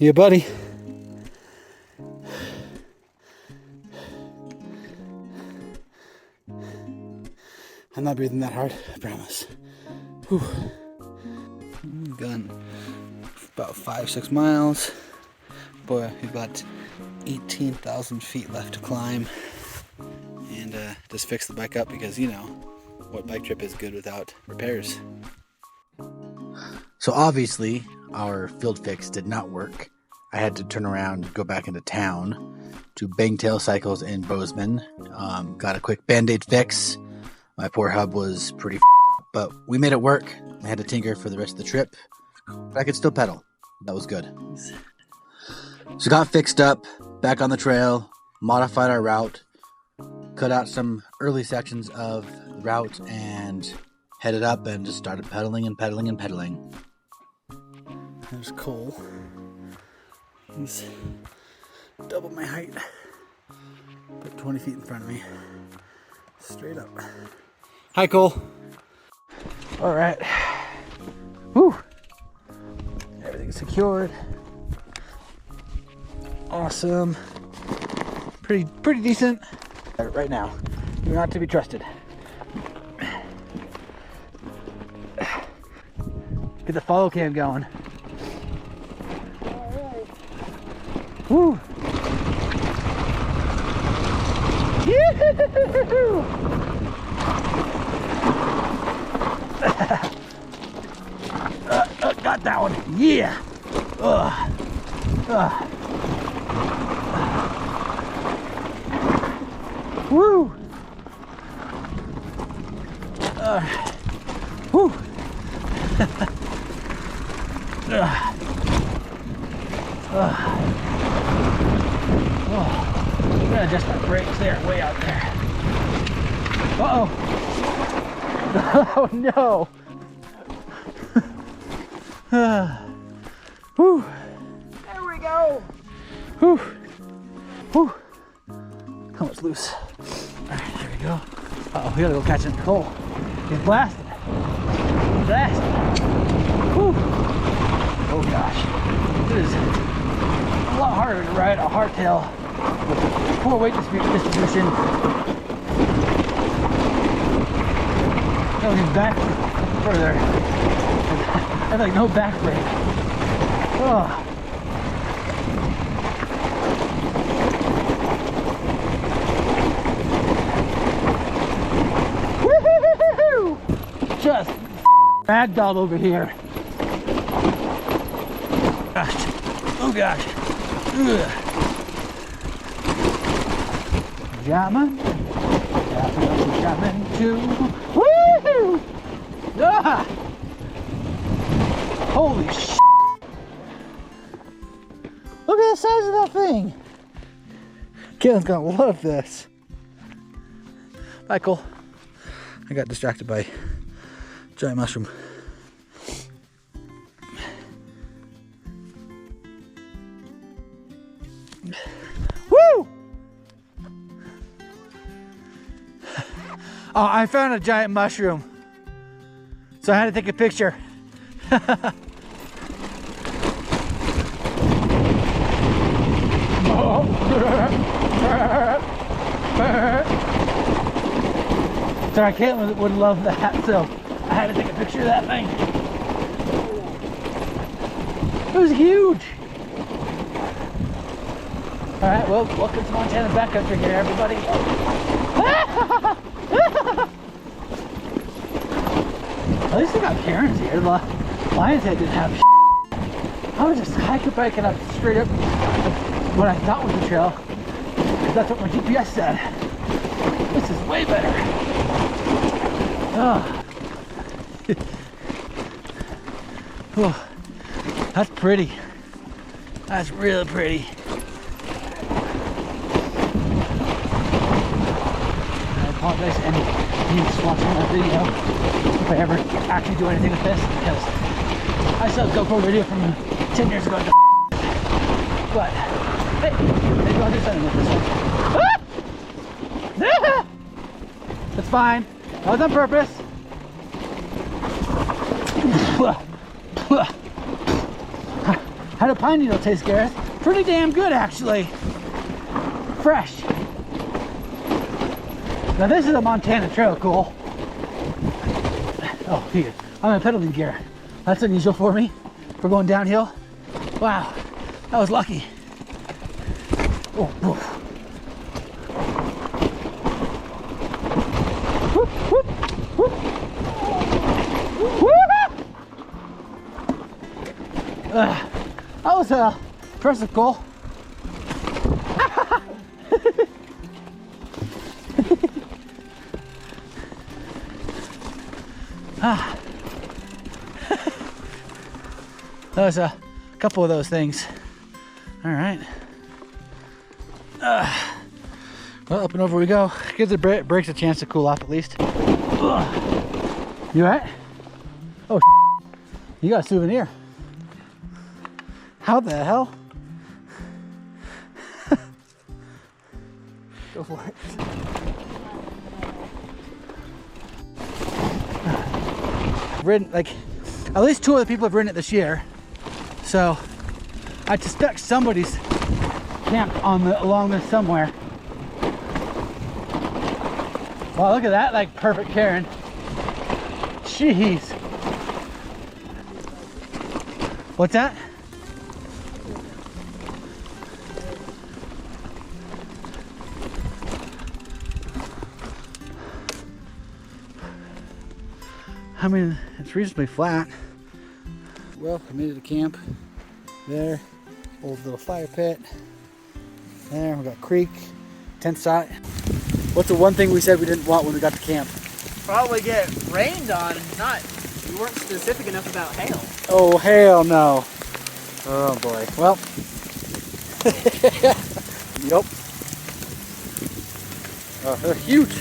Yeah, buddy. I'm not breathing that hard, I promise. Whew. We've gone about 5-6 miles. Boy, we've got 18,000 feet left to climb. And just fix the bike up because, you know, what bike trip is good without repairs? So obviously, our field fix did not work. I had to turn around and go back into town to Bangtail Cycles in Bozeman. Got a quick bandaid fix. My poor hub was pretty up, but we made it work. I had to tinker for the rest of the trip, but I could still pedal. That was good. So got fixed up, back on the trail, modified our route, cut out some early sections of the route, and headed up and just started pedaling and pedaling and pedaling. There's Cole. He's double my height. About 20 feet in front of me. Straight up. Hi, Cole. All right. Whew. Everything's secured. Awesome. Pretty decent. Right now, you're not to be trusted. Get the follow cam going. Woo! Yoo-hoo-hoo-hoo-hoo! Got that one. Yeah. Woo. Woo. I'm gonna adjust my brakes there, way out there. Uh-oh. Oh no. Whew. There we go. Whew. Whew. How much loose? Alright, there we go. Uh-oh, we gotta go catch him. Cole. He's blasted. Blasted. Whew. Oh gosh. It is a lot harder to ride a hardtail with poor weight distribution. Going back further. I have like no back brake. Oh. Woo-hoo-hoo-hoo-hoo! Just ragdolled over here. Gosh. Oh gosh. Ugh. Jamming. Jamming too. Woo! Ah! Holy shit! Look at the size of that thing. Caitlin's gonna love this. Michael, I got distracted by giant mushroom. Woo! Oh, I found a giant mushroom, so I had to take a picture. Sorry, Caitlin would love that, so I had to take a picture of that thing. It was huge. All right, well, welcome to Montana backcountry here, everybody. At least I got Karen's here. The Lion's Head didn't have shit. I was just hiking up straight up what I thought was the trail. That's what my GPS said. This is way better. Oh. Oh, that's pretty. That's really pretty. I apologize to any youths watching that video if I ever actually do anything with this, because I saw a GoPro video from 10 years ago. But hey, maybe I'll do something with this one. Ah! That's fine. That was on purpose. How do pine needle taste, Gareth? Pretty damn good, actually. Fresh. Now this is a Montana trail, cool. Oh, here. I'm in pedaling gear. That's unusual for me. For going downhill. Wow, that was lucky. Oh, whoop. Whoop, whoop, whoop. That was impressive, Cole. That was a couple of those things. All right. Well, up and over we go. Gives the brakes a chance to cool off at least. You all right? Oh, you got a souvenir. How the hell? Go for it. I've ridden, like, at least 2 other people have ridden it this year. So I suspect somebody's camped on along this somewhere. Wow, look at that, like perfect Karen. Jeez. What's that? I mean, it's reasonably flat. Well, I made it to camp. There, old little fire pit. There, we got creek, tent site. What's the one thing we said we didn't want when we got to camp? Probably get rained on. You weren't specific enough about hail. Oh, hell no. Oh boy. Well. Yup. Oh, they're huge.